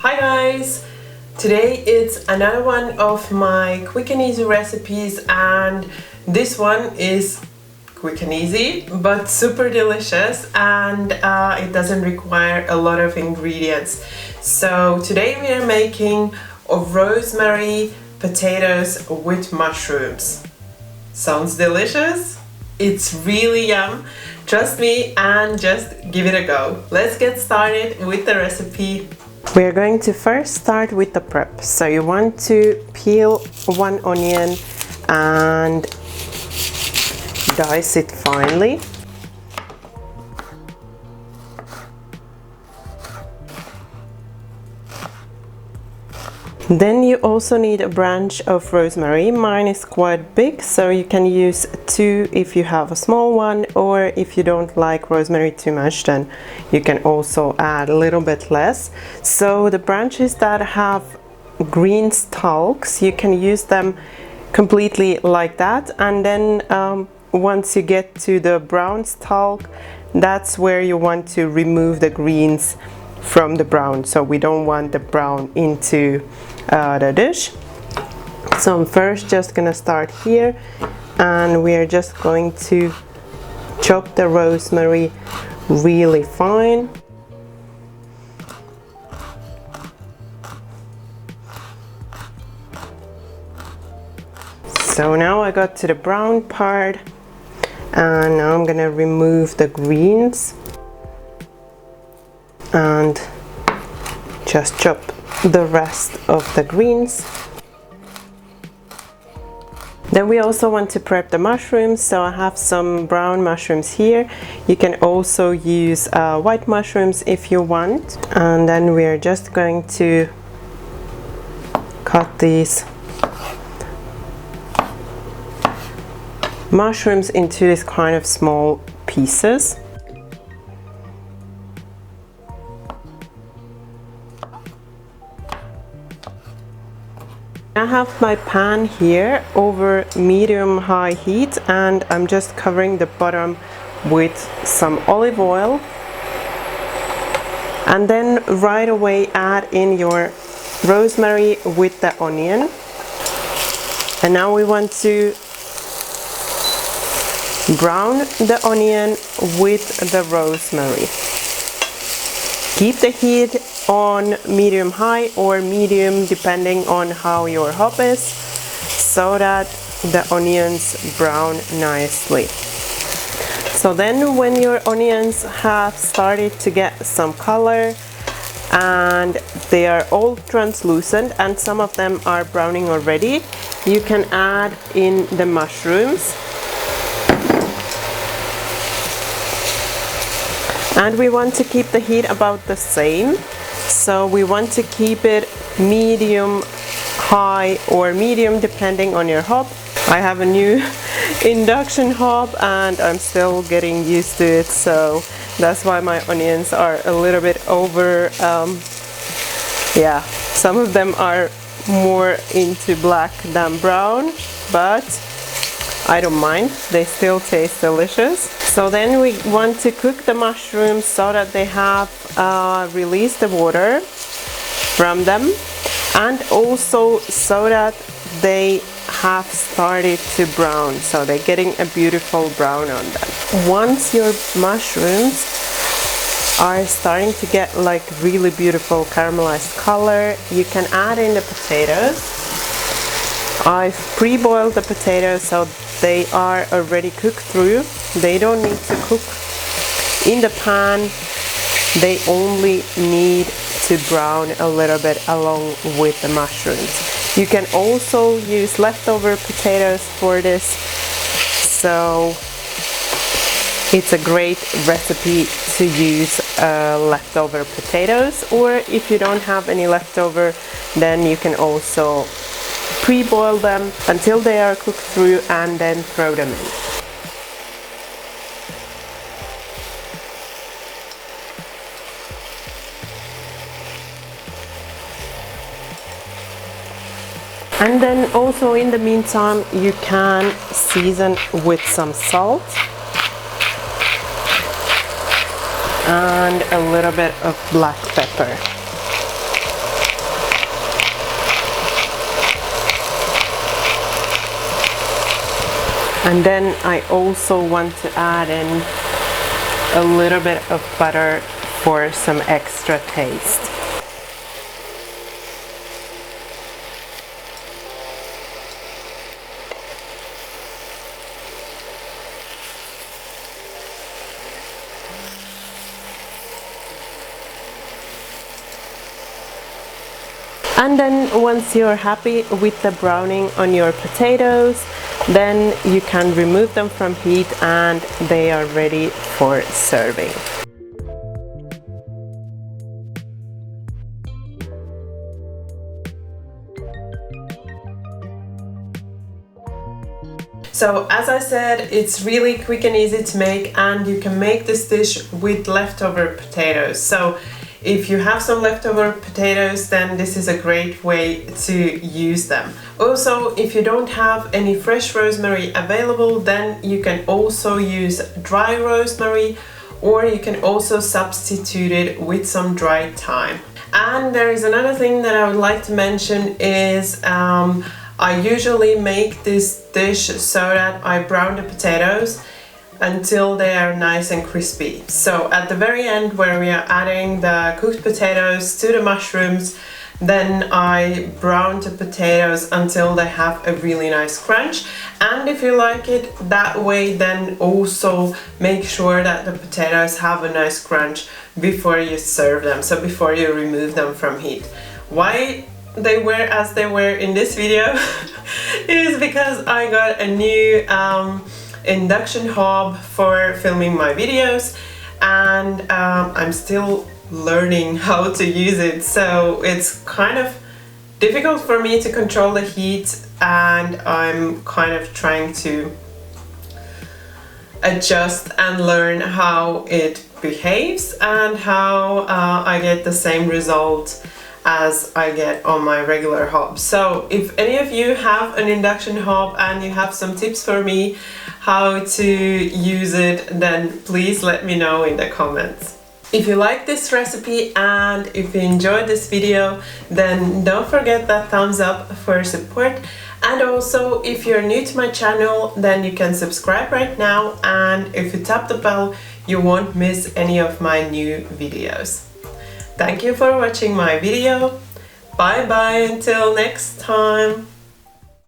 Hi guys! Today it's another one of my quick and easy recipes, and this one is quick and easy but super delicious, and it doesn't require a lot of ingredients. So today we are making rosemary potatoes with mushrooms. Sounds delicious? It's really yum. Trust me and just give it a go. Let's get started with the recipe. We're going to first start with the prep. So you want to peel one onion and dice it finely. Then you also need a branch of rosemary. Mine is quite big, so you can use 2 if you have a small one, or if you don't like rosemary too much, then you can also add a little bit less. So the branches that have green stalks, you can use them completely like that, and then once you get to the brown stalk, that's where you want to remove the greens from the brown, so we don't want the brown into the dish. So I'm first just gonna start here, and we're just going to chop the rosemary really fine. So now I got to the brown part, and now I'm gonna remove the greens and just chop the rest of the greens. Then we also want to prep the mushrooms, so I have some brown mushrooms here. You can also use white mushrooms if you want, and then we are just going to cut these mushrooms into this kind of small pieces. I have my pan here over medium-high heat, and I'm just covering the bottom with some olive oil, and then right away add in your rosemary with the onion. And now we want to brown the onion with the rosemary. Keep the heat on medium-high or medium depending on how your hob is, so that the onions brown nicely. So then when your onions have started to get some color and they are all translucent and some of them are browning already, you can add in the mushrooms. And we want to keep the heat about the same. So we want to keep it medium high or medium depending on your hob. I have a new induction hob and I'm still getting used to it, so that's why my onions are a little bit over. Yeah, some of them are more into black than brown, but I don't mind, they still taste delicious. So then we want to cook the mushrooms so that they have released the water from them, and also so that they have started to brown, so they're getting a beautiful brown on them. Once your mushrooms are starting to get like really beautiful caramelized color, you can add in the potatoes. I've pre-boiled the potatoes so they are already cooked through. They don't need to cook in the pan. They only need to brown a little bit along with the mushrooms. You can also use leftover potatoes for this, so it's a great recipe to use leftover potatoes, or if you don't have any leftover, then you can also pre-boil them until they are cooked through and then throw them in. And then also in the meantime you can season with some salt and a little bit of black pepper. And then I also want to add in a little bit of butter for some extra taste. And then once you're happy with the browning on your potatoes, then you can remove them from heat and they are ready for serving. So as I said, it's really quick and easy to make, and you can make this dish with leftover potatoes. So if you have some leftover potatoes, then this is a great way to use them. Also, if you don't have any fresh rosemary available, then you can also use dry rosemary, or you can also substitute it with some dried thyme. And there is another thing that I would like to mention is I usually make this dish so that I brown the potatoes until they are nice and crispy. So at the very end, where we are adding the cooked potatoes to the mushrooms, then I brown the potatoes until they have a really nice crunch. And if you like it that way, then also make sure that the potatoes have a nice crunch before you serve them, so before you remove them from heat. Why they were as they were in this video is because I got a new induction hob for filming my videos, and I'm still learning how to use it, so it's kind of difficult for me to control the heat, and I'm kind of trying to adjust and learn how it behaves and how I get the same result as I get on my regular hob. So if any of you have an induction hob and you have some tips for me how to use it, then please let me know in the comments. If you like this recipe and if you enjoyed this video, then don't forget that thumbs up for support. And also, if you're new to my channel, then you can subscribe right now, and if you tap the bell, you won't miss any of my new videos. Thank you for watching my video. Bye bye until next time.